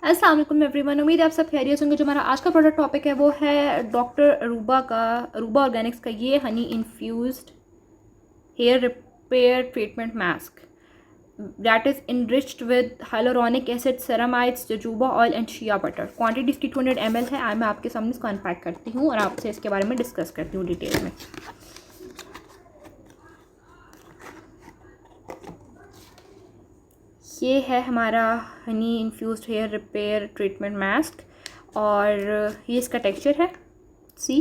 अस्सलाम वालेकुम एवरीवन, उम्मीद है आप सब खैरियत होंगे। जो हमारा आज का प्रोडक्ट टॉपिक है वो है डॉक्टर रूबा ऑर्गेनिक्स का ये honey infused hair repair treatment mask that is enriched with hyaluronic acid, ceramides, jojoba oil and shea butter. Quantity इसकी 200 ml है। आज मैं आपके सामने इसको अनपैक करती हूँ और आपसे इसके बारे में डिस्कस करती हूँ डिटेल में। ये है हमारा honey infused hair repair treatment mask और ये इसका टेक्सचर है। सी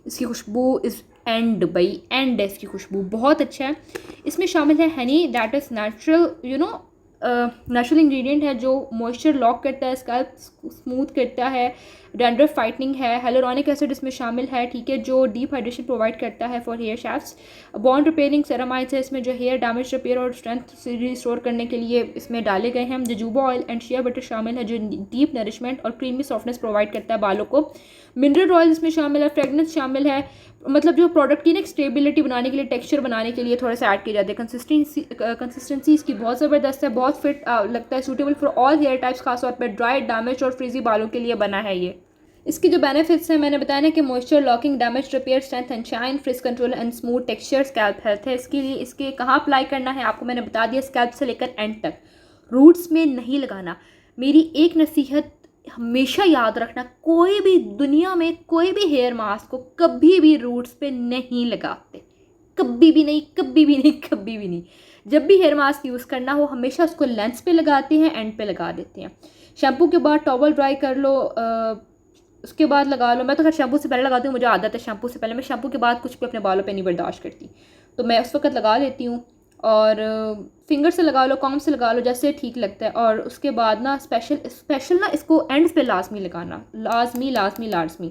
इसकी खुशबू इज़ एंड बाई एंड है, इसकी खुशबू बहुत अच्छा है। इसमें शामिल है honey that is natural natural ingredient है जो मॉइस्चर लॉक करता है, स्कैल्प स्मूथ करता है, डैंड्रफ फाइटनिंग है। हेलोरॉनिक एसिड इसमें शामिल है, ठीक है, जो डीप हाइड्रेशन प्रोवाइड करता है for hair shafts. Bond repairing ceramides है इसमें, जो हेयर डैमेज रिपेयर और स्ट्रेंथ रिस्टोर करने के लिए इसमें डाले गए हैं। Jojoba oil and shea butter शामिल है जो डीप नरिशमेंट और क्रीमी सॉफ्टनेस प्रोवाइड करता है बालों को। मिनरल ऑयल इसमें शामिल है, फ्रेगनेंस शामिल है, मतलब जो प्रोडक्ट की ना स्टेबिलिटी बनाने के लिए, टेक्सचर बनाने के लिए थोड़ा सा ऐड किया जाता है। कंसिस्टेंसी इसकी बहुत ज़बरदस्त है, बहुत फिट लगता है, suitable for all hair types, खासतौर पर ड्राई, डैमेज और फ्रीजी बालों के लिए बना है ये। इसके जो बेनिफिट्स हैं मैंने बताया ना कि moisture locking, damage repair, strength and shine, fridge control and smooth texture, scalp health है। इसके लिए इसके कहाँ अप्लाई करना है आपको मैंने बता दिया, स्कैल्प से लेकर एंड तक, रूट्स में नहीं लगाना। मेरी एक नसीहत हमेशा याद रखना, कोई भी दुनिया में कोई भी हेयर मास्क को कभी भी रूट्स पे नहीं लगाते, कभी भी नहीं, कभी भी नहीं, कभी भी नहीं। जब भी हेयर मास्क यूज़ करना हो हमेशा उसको लेंस पे लगाते हैं, एंड पे लगा देते हैं। शैम्पू के बाद टॉवल ड्राई कर लो, उसके बाद लगा लो। मैं तो खैर शैम्पू से पहले लगाती हूँ, मुझे आदत है शैम्पू से पहले। मैं शैम्पू के बाद कुछ भी अपने बालों पे नहीं बर्दाश्त करती, तो मैं उस वक्त लगा लेती हूँ। और फिंगर से लगा लो, कॉम्ब से लगा लो, जैसे ठीक लगता है। और उसके बाद ना स्पेशल ना इसको एंड्स पे लाजमी लगाना, लाजमी लाजमी लाजमी।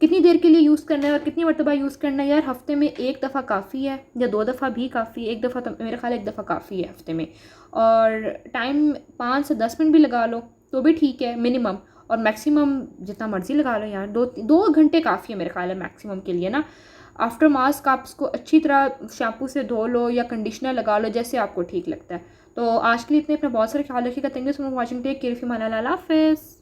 कितनी देर के लिए यूज़ करना है और कितनी मरतबा यूज़ करना है यार, हफ्ते में एक दफ़ा काफ़ी है या 2 दफ़ा भी काफ़ी है। एक दफ़ा तो मेरे ख्याल 1 दफ़ा काफ़ी है हफ्ते में। और टाइम 5 से 10 मिनट भी लगा लो तो भी ठीक है मिनिमम, और मैक्सिमम जितना मर्ज़ी लगा लो यार, 2 घंटे काफ़ी है मेरे ख्याल है मैक्सिमम के लिए ना। आफ्टर मास्क आप इसको अच्छी तरह शैम्पू से धो लो या कंडीशनर लगा लो, जैसे आपको ठीक लगता है। तो आज के लिए इतने, अपना बहुत सारे ख्याल रखिएगा। Thank you so much watching, take care, फी माना, अल्लाह हाफिज़।